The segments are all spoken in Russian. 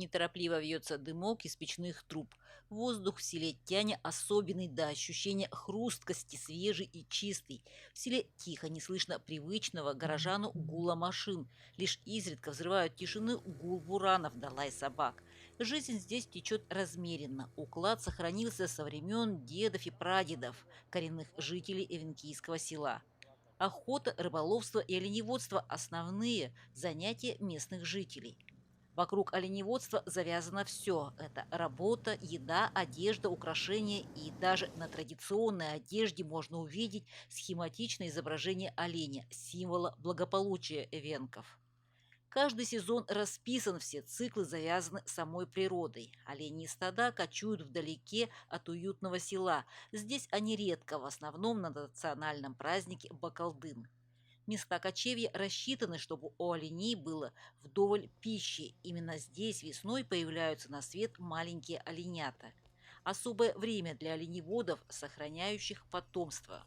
Неторопливо вьется дымок из печных труб. Воздух в селе Тяня особенный до ощущения хрусткости, свежий и чистый. В селе тихо, не слышно привычного горожану гула машин. Лишь изредка взрывают тишины гул буранов да лай собак. Жизнь здесь течет размеренно. Уклад сохранился со времен дедов и прадедов, коренных жителей Эвенкийского села. Охота, рыболовство и оленеводство – основные занятия местных жителей. Вокруг оленеводства завязано все. Это работа, еда, одежда, украшения, и даже на традиционной одежде можно увидеть схематичное изображение оленя, символа благополучия эвенков. Каждый сезон расписан, все циклы завязаны самой природой. Оленьи стада кочуют вдалеке от уютного села. Здесь они редко, в основном на национальном празднике Бакалдын. Места кочевья рассчитаны, чтобы у оленей было вдоволь пищи. Именно здесь весной появляются на свет маленькие оленята. Особое время для оленеводов, сохраняющих потомство.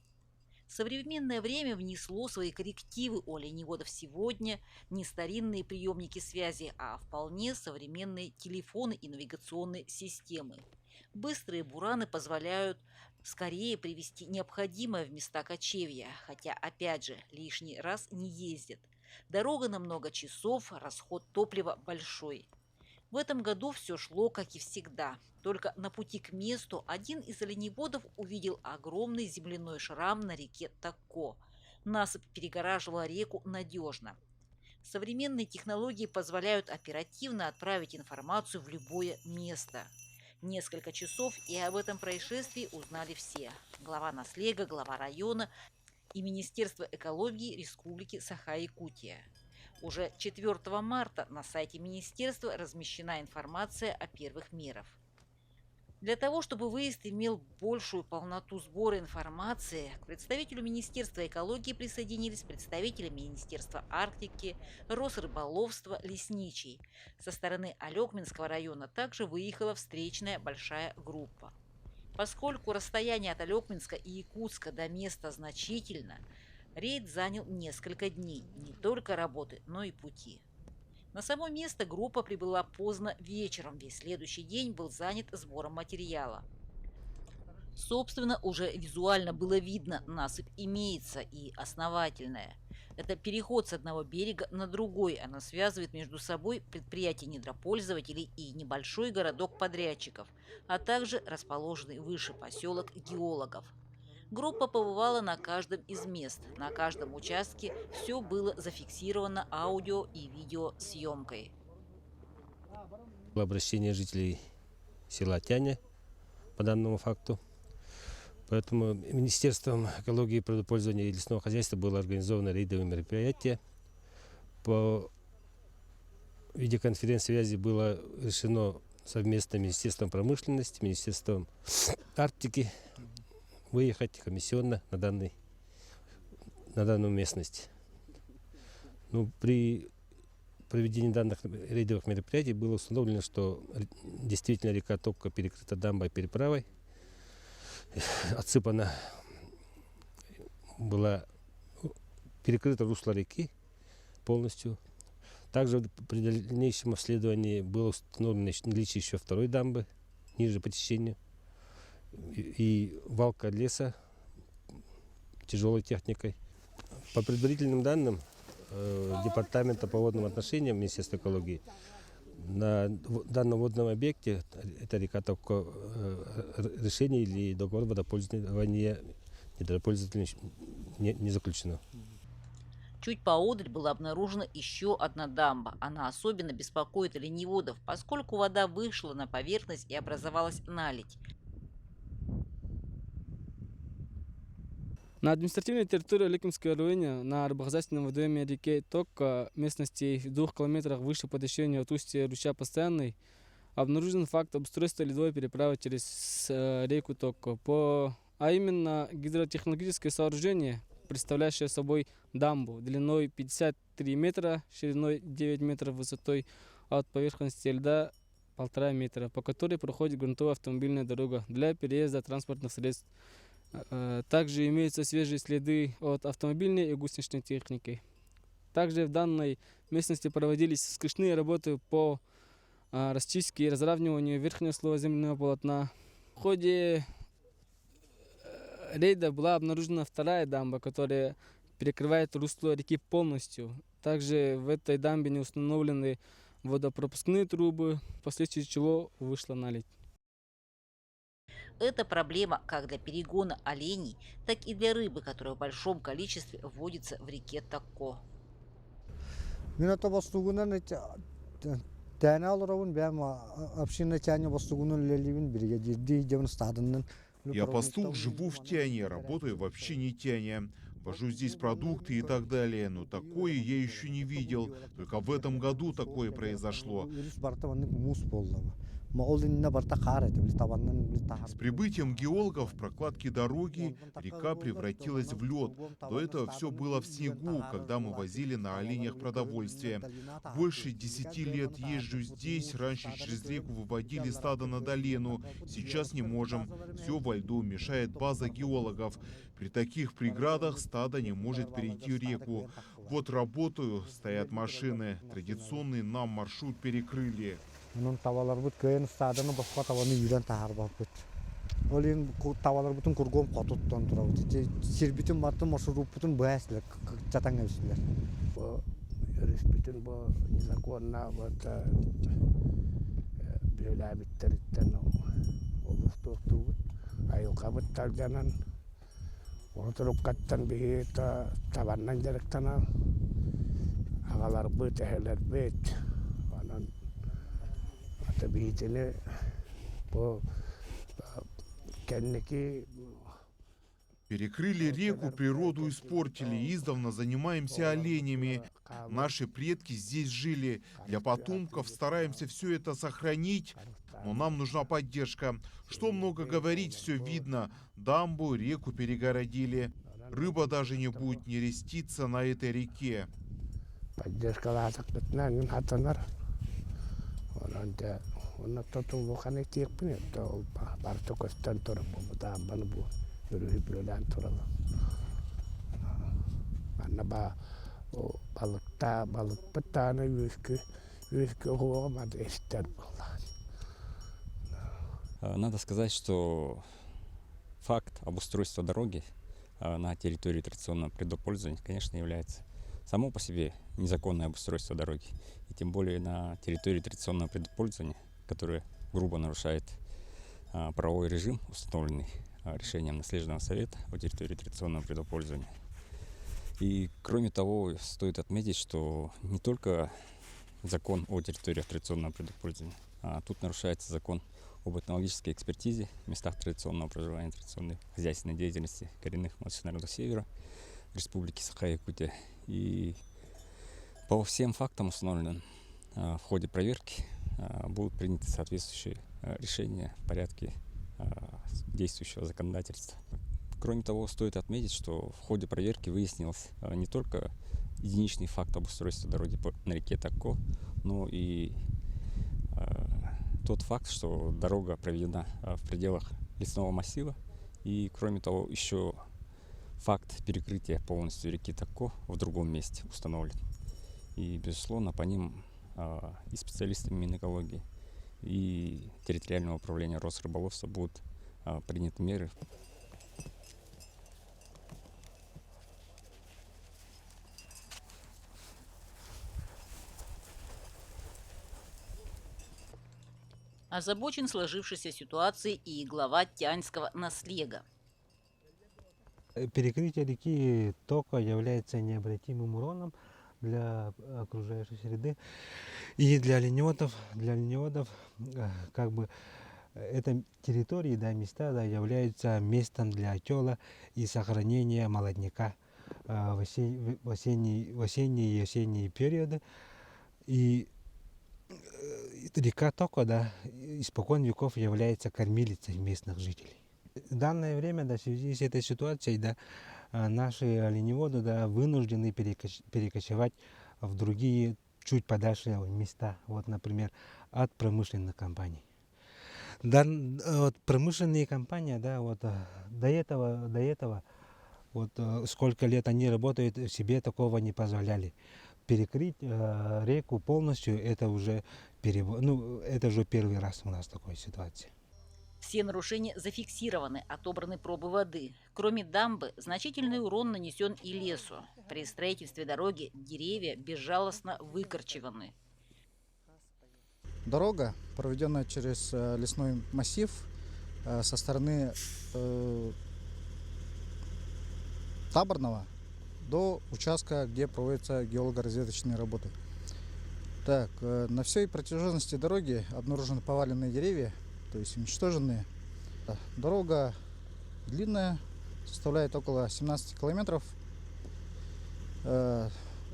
Современное время внесло свои коррективы у оленеводов сегодня не старинные приемники связи, а вполне современные телефоны и навигационные системы. Быстрые бураны позволяют скорее привезти необходимое в места кочевья, хотя, опять же, лишний раз не ездят. Дорога на много часов, расход топлива большой. В этом году все шло, как и всегда. Только на пути к месту один из оленеводов увидел огромный земляной шрам на реке Тако. Насыпь перегораживала реку надежно. Современные технологии позволяют оперативно отправить информацию в любое место. Несколько часов, и об этом происшествии узнали все. Глава Наслега, глава района и Министерство экологии Республики Саха-Якутия. Уже 4 марта на сайте министерства размещена информация о первых мерах. Для того, чтобы выезд имел большую полноту сбора информации, к представителю Министерства экологии присоединились представители Министерства Арктики, Росрыболовства, Лесничий. Со стороны Алекминского района также выехала встречная большая группа. Поскольку расстояние от Алекминска и Якутска до места значительно, рейд занял несколько дней, не только работы, но и пути. На само место группа прибыла поздно вечером, весь следующий день был занят сбором материала. Собственно, уже визуально было видно, насыпь имеется и основательная. Это переход с одного берега на другой, она связывает между собой предприятия недропользователей и небольшой городок подрядчиков, а также расположенный выше поселок геологов. Группа побывала на каждом из мест, на каждом участке все было зафиксировано аудио и видеосъемкой. Обращение жителей села Тяня по данному факту. Поэтому Министерством экологии, природопользования и лесного хозяйства было организовано рейдовое мероприятие. По видеоконференц-связи было решено совместно Министерством промышленности, Министерством Арктики выехать комиссионно на данную местность. При проведении данных рейдовых мероприятий было установлено, что действительно река Топка перекрыта дамбой и переправой. Отсыпана была перекрыто русло реки полностью. Также при дальнейшем обследовании было установлено наличие еще второй дамбы ниже по течению и валка леса тяжелой техникой. По предварительным данным Департамента по водным отношениям Министерства экологии, на данном водном объекте, это река Топка, решение или договор водопользования недропользователей не заключено. Чуть поодаль была обнаружена еще одна дамба. Она особенно беспокоит оленеводов, поскольку вода вышла на поверхность и образовалась наледь. На административной территории Алекминского района на рыбохозяйственном водоеме реки Токка, местности в 2 километрах выше по течению от устья ручья Постоянный, обнаружен факт обустройства ледовой переправы через реку Токко, а именно гидротехнологическое сооружение, представляющее собой дамбу длиной 53 метра, шириной 9 метров, высотой от поверхности льда 1,5 метра, по которой проходит грунтовая автомобильная дорога для переезда транспортных средств. Также имеются свежие следы от автомобильной и гусеничной техники. Также в данной местности проводились вскрышные работы по расчистки и разравнивания верхнего слоя земляного полотна. В ходе рейда была обнаружена вторая дамба, которая перекрывает русло реки полностью. Также в этой дамбе не установлены водопропускные трубы, вследствие чего вышла наледь. Это проблема как для перегона оленей, так и для рыбы, которая в большом количестве водится в реке Тако. Минато бастугунан тәне алырауын бәм община тяне бастугунан леливин бирге жирди жевн стадыннан. Я пастух, живу в Тяне, работаю в общине Тяне. Вожу здесь продукты и так далее, но такое я еще не видел. Только в этом году такое произошло. С прибытием геологов прокладки дороги река превратилась в лед. До этого все было в снегу, когда мы возили на оленях продовольствие. Больше 10 лет езжу здесь. Раньше через реку выводили стадо на долину. Сейчас не можем. Все во льду, мешает база геологов. При таких преградах стадо не может перейти реку. Вот работаю, стоят машины. Традиционный нам маршрут перекрыли. Onun tavalar bud köyün stadını başqa tavanı yüren tahar bapıt. Olin tavalar bütün kurgom qatuttan turabıt. Sirbitin batı marşrut bütün bayaslar çatan evsizler. Bu bütün bu zakonla вот böyle bitteritten oluşturdu. Ayo kabuttar janan oturukattan bir tavandan jaraktan agalar bu teheler bet. Anan tabiitine bu kendiki Перекрыли реку, природу испортили. Издавна занимаемся оленями. Наши предки здесь жили. Для потомков стараемся все это сохранить. Но нам нужна поддержка. Что много говорить, все видно. Дамбу, реку перегородили. Рыба даже не будет нереститься на этой реке. Поддержка лазакнатна нин хатанар. Онда онна тотул лоханы текпин это бартокостан торп бу дамбаны бу. Yürüyüp turalım. Anna balık pıtağına yüzkü olmadı ister vallahi. Надо сказать, что факт обустройства дороги на территории традиционного предпользования, конечно, является само по себе незаконное обустройство дороги. И тем более на территории традиционного предпользования, которое грубо нарушает правовой режим, установленный решением наследственного совета о территории традиционного предпользования. И кроме того, стоит отметить, что не только закон о территориях традиционного предпользования, а тут нарушается закон об этнологической экспертизе в местах традиционного проживания, традиционной хозяйственной деятельности коренных малочисленных народов Севера Республики Саха-Якутия. И по всем фактам установленным в ходе проверки будут приняты соответствующие решения в порядке действующего законодательства. Кроме того, стоит отметить, что в ходе проверки выяснилось не только единичный факт обустройства дороги на реке Тако, но и тот факт, что дорога проведена в пределах лесного массива, и кроме того, еще факт перекрытия полностью реки Тако в другом месте установлен. И, безусловно, по ним и специалисты Минэкологии, и территориального управления Росрыболовства будут приняты меры. Озабочен сложившейся ситуацией и глава Тяньского наслега. Перекрытие реки Тока является необратимым уроном для окружающей среды и для оленеводов. Как бы эта территория, да, места, да, являются местом для отела и сохранения молодняка в осенние и осенние периоды. И река Тока, да, испокон веков является кормилицей местных жителей. В данное время, да, в связи с этой ситуацией, да, наши оленеводы, да, вынуждены перекочевать в другие, чуть подальше места, вот, например, от промышленных компаний. Да, вот, промышленные компании, да, вот, до этого, вот, сколько лет они работают, себе такого не позволяли. Перекрыть реку полностью, это уже Ну, это же первый раз у нас такая ситуация. Все нарушения зафиксированы, отобраны пробы воды. Кроме дамбы, значительный урон нанесен и лесу. При строительстве дороги деревья безжалостно выкорчеваны. Дорога, проведенная через лесной массив со стороны Таборного до участка, где проводятся геолого-разведочные работы. Так, на всей протяженности дороги обнаружены поваленные деревья, то есть уничтоженные. Дорога длинная, составляет около 17 километров.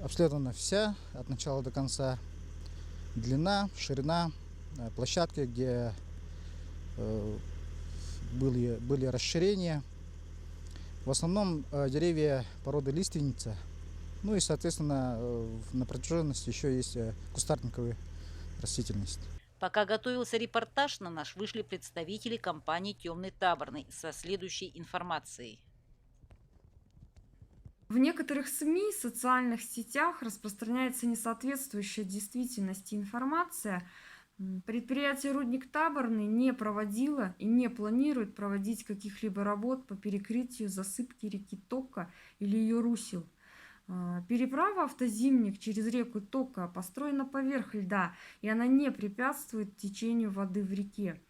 Обследована вся, от начала до конца. Длина, ширина, площадки, где были расширения. В основном деревья породы лиственница. Ну и, соответственно, на протяженности еще есть кустарниковая растительность. Пока готовился репортаж, на наш вышли представители компании «Темный Таборный» со следующей информацией. В некоторых СМИ, социальных сетях распространяется несоответствующая действительности информация. Предприятие «Рудник Таборный» не проводило и не планирует проводить каких-либо работ по перекрытию засыпки реки Тока или ее русел. Переправа «Автозимник» через реку Тока построена поверх льда, и она не препятствует течению воды в реке.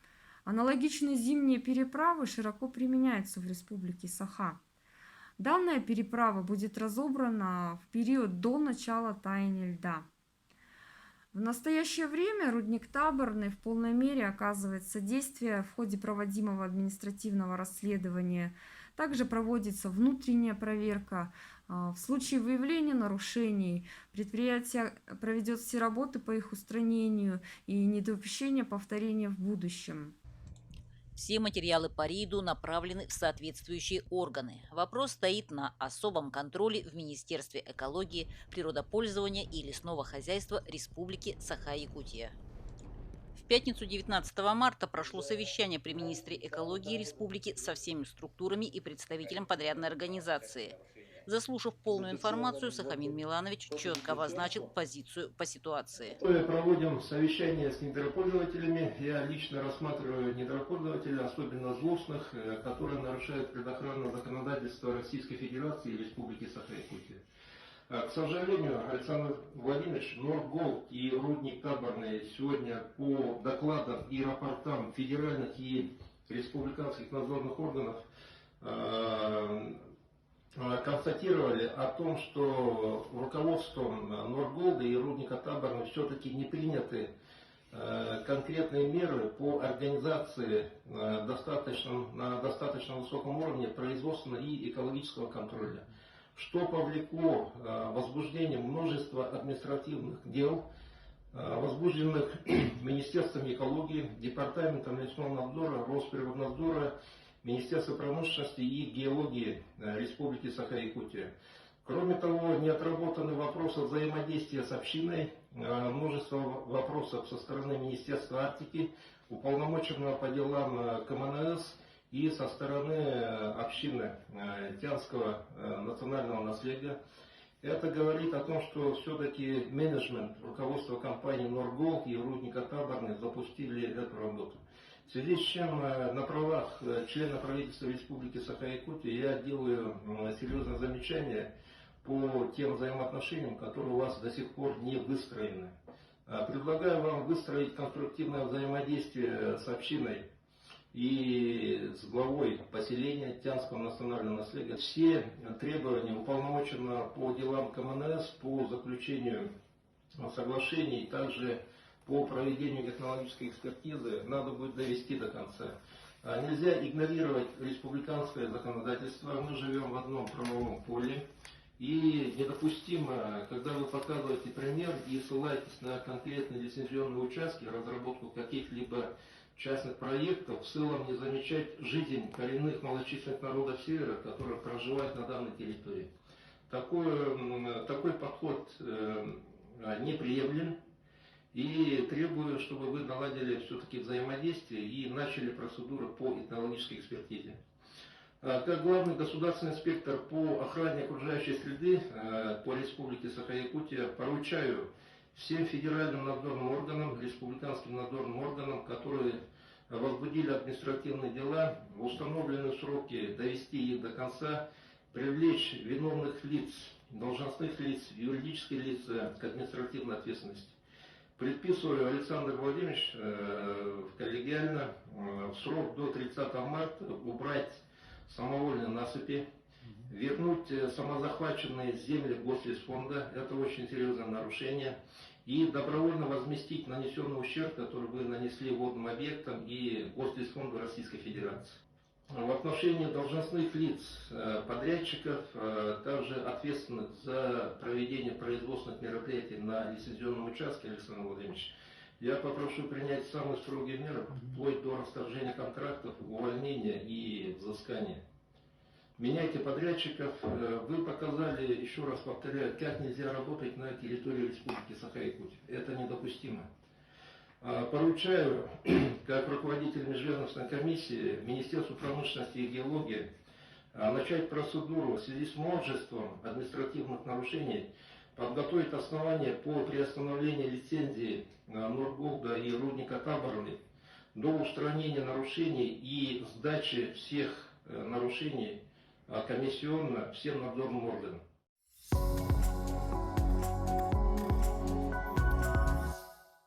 Аналогичные зимние переправы широко применяются в республике Саха. Данная переправа будет разобрана в период до начала таяния льда. В настоящее время рудник Таборный в полной мере оказывает содействие в ходе проводимого административного расследования. Также проводится внутренняя проверка. В случае выявления нарушений предприятие проведет все работы по их устранению и недопущения повторения в будущем. Все материалы по рейду направлены в соответствующие органы. Вопрос стоит на особом контроле в Министерстве экологии, природопользования и лесного хозяйства Республики Саха-Якутия. В пятницу 19 марта прошло совещание при министре экологии республики со всеми структурами и представителем подрядной организации. Заслушав полную информацию, Сахамин Миланович четко обозначил позицию по ситуации. Мы проводим совещание с недропользователями. Я лично рассматриваю недропользователей, особенно злостных, которые нарушают предохранное законодательство Российской Федерации и Республики Саха-Якутия. К сожалению, Александр Владимирович, Норголд и Рудник Таборный сегодня по докладам и рапортам федеральных и республиканских надзорных органов констатировали о том, что руководством Норголда и Рудника Таборного все-таки не приняты конкретные меры по организации на достаточно высоком уровне производственного и экологического контроля, что повлекло возбуждение множества административных дел, возбужденных Министерством экологии, Департаментом лесного надзора, Росприроднадзора, Министерства промышленности и геологии Республики Саха-Якутия. Кроме того, не отработаны вопросы взаимодействия с общиной, множество вопросов со стороны Министерства Арктики, уполномоченного по делам КМНС и со стороны общины Тянского национального наследия. Это говорит о том, что все-таки менеджмент, руководство компании Норголд и Рудника Таборный запустили эту работу. В связи с чем на правах члена правительства Республики Саха-Якутия я делаю серьезное замечание по тем взаимоотношениям, которые у вас до сих пор не выстроены. Предлагаю вам выстроить конструктивное взаимодействие с общиной и с главой поселения Тянского национального наследия. Все требования уполномоченного по делам КМНС по заключению соглашений, также по проведению технологической экспертизы надо будет довести до конца. Нельзя игнорировать республиканское законодательство. Мы живем в одном правовом поле. И недопустимо, когда вы показываете пример и ссылаетесь на конкретные лицензионные участки, разработку каких-либо частных проектов, в целом не замечать жизнь коренных малочисленных народов Севера, которые проживают на данной территории. Такой подход неприемлем. И требую, чтобы вы наладили все-таки взаимодействие и начали процедуры по этнологической экспертизе. Как главный государственный инспектор по охране окружающей среды по Республике Саха-Якутия поручаю всем федеральным надзорным органам, республиканским надзорным органам, которые возбудили административные дела, в установленные сроки довести их до конца, привлечь виновных лиц, должностных лиц, юридические лица к административной ответственности. Предписываю, Александр Владимирович, коллегиально в срок до 30 марта убрать самовольные насыпи, вернуть самозахваченные земли Гослесфонда, это очень серьезное нарушение, и добровольно возместить нанесенный ущерб, который вы нанесли водным объектам и Гослесфонду Российской Федерации. В отношении должностных лиц, подрядчиков, также ответственных за проведение производственных мероприятий на лицензионном участке, Александр Владимирович, я попрошу принять самые строгие меры, вплоть до расторжения контрактов, увольнения и взыскания. Меняйте подрядчиков. Вы показали, еще раз повторяю, как нельзя работать на территории Республики Саха-Якутия. Это недопустимо. Поручаю, как руководитель межведомственной комиссии, Министерству промышленности и геологии начать процедуру в связи с множеством административных нарушений, подготовить основания по приостановлению лицензии Норголда и рудника Таборный до устранения нарушений и сдачи всех нарушений комиссионно всем надзорным органам.